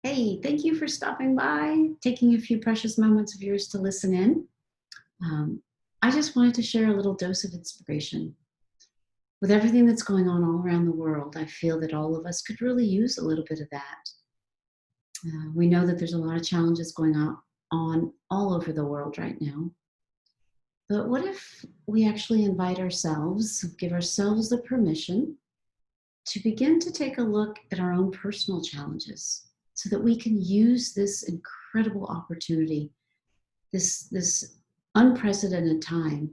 Hey, thank you for stopping by, taking a few precious moments of yours to listen in. Um, I just wanted to share a little dose of inspiration. With everything that's going on all around the world, I feel that all of us could really use a little bit of that. We know that there's a lot of challenges going on all over the world right now. But what if we actually invite ourselves, give ourselves the permission to begin to take a look at our own personal challenges so that we can use this incredible opportunity, this unprecedented time,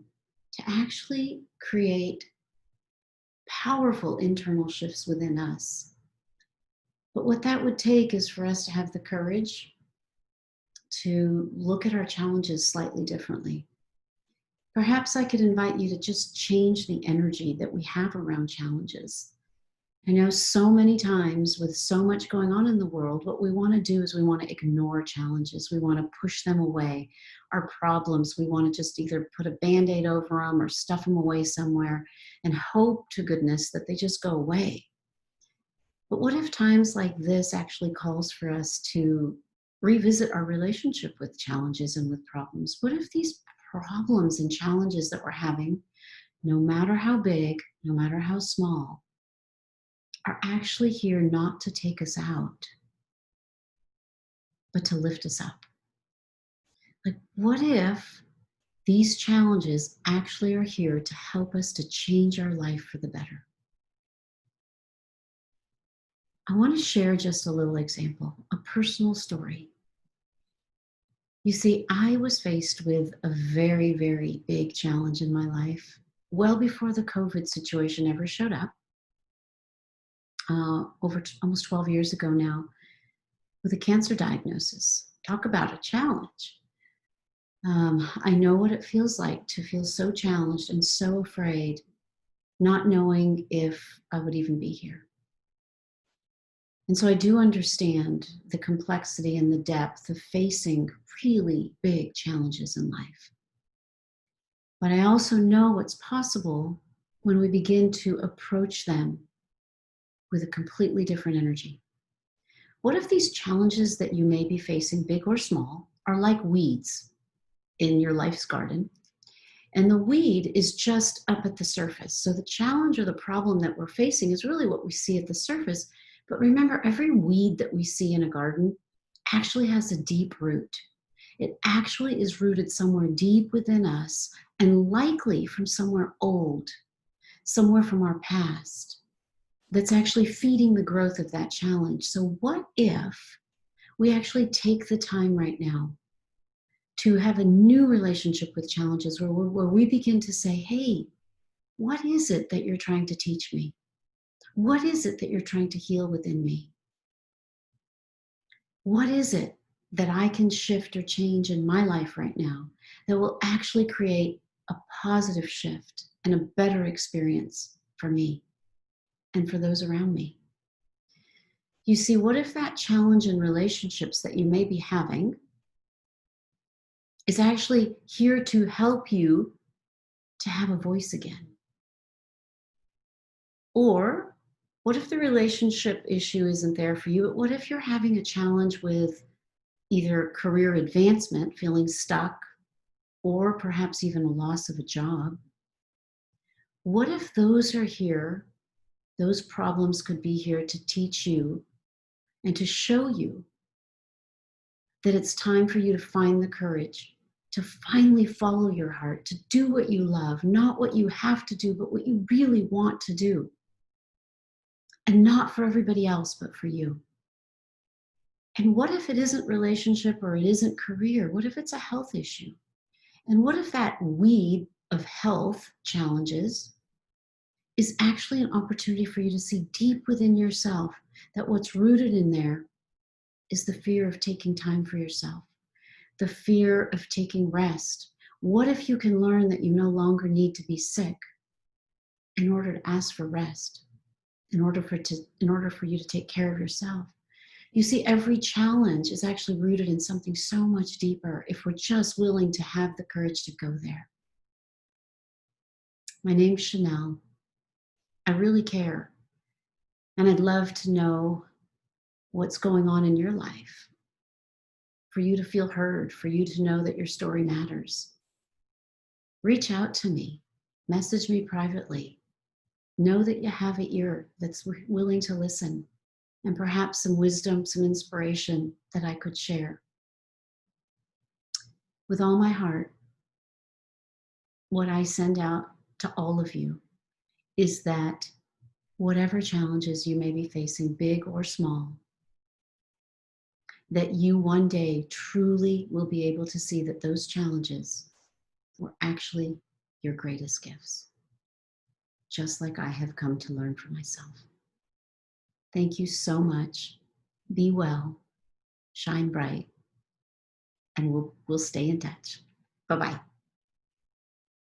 to actually create powerful internal shifts within us. But what that would take is for us to have the courage to look at our challenges slightly differently. Perhaps I could invite you to just change the energy that we have around challenges. I know so many times with so much going on in the world, what we want to do is we want to ignore challenges. We want to push them away. Our problems, we want to just either put a band-aid over them or stuff them away somewhere and hope to goodness that they just go away. But what if times like this actually calls for us to revisit our relationship with challenges and with problems? What if these problems and challenges that we're having, no matter how big, no matter how small, are actually here not to take us out, but to lift us up? Like, what if these challenges actually are here to help us to change our life for the better? I want to share just a little example, a personal story. You see, I was faced with a very, very big challenge in my life well before the COVID situation ever showed up, almost 12 years ago now, with a cancer diagnosis. Talk about a challenge. I know what it feels like to feel so challenged and so afraid, not knowing if I would even be here. And so I do understand the complexity and the depth of facing really big challenges in life. But I also know what's possible when we begin to approach them with a completely different energy. What if these challenges that you may be facing, big or small, are like weeds in your life's garden? And the weed is just up at the surface. So the challenge or the problem that we're facing is really what we see at the surface. But remember, every weed that we see in a garden actually has a deep root. It actually is rooted somewhere deep within us and likely from somewhere old, somewhere from our past, that's actually feeding the growth of that challenge. So what if we actually take the time right now to have a new relationship with challenges where we begin to say, hey, what is it that you're trying to teach me? What is it that you're trying to heal within me? What is it that I can shift or change in my life right now that will actually create a positive shift and a better experience for me and for those around me? You see, what if that challenge in relationships that you may be having is actually here to help you to have a voice again? Or what if the relationship issue isn't there for you? But what if you're having a challenge with either career advancement, feeling stuck, or perhaps even a loss of a job? What if those are here? Those problems could be here to teach you and to show you that it's time for you to find the courage to finally follow your heart, to do what you love, not what you have to do, but what you really want to do. And not for everybody else, but for you. And what if it isn't relationship or it isn't career? What if it's a health issue? And what if that weed of health challenges is actually an opportunity for you to see deep within yourself that what's rooted in there is the fear of taking time for yourself, the fear of taking rest? What if you can learn that you no longer need to be sick in order to ask for rest, in order for you to take care of yourself? You see, every challenge is actually rooted in something so much deeper if we're just willing to have the courage to go there. My name's Shenal. I really care. And I'd love to know what's going on in your life, for you to feel heard, for you to know that your story matters. Reach out to me, message me privately. Know that you have an ear that's willing to listen, and perhaps some wisdom, some inspiration that I could share. With all my heart, what I send out to all of you is that whatever challenges you may be facing, big or small, that you one day truly will be able to see that those challenges were actually your greatest gifts, just like I have come to learn for myself. Thank you so much. Be well, shine bright, and we'll stay in touch. Bye-bye.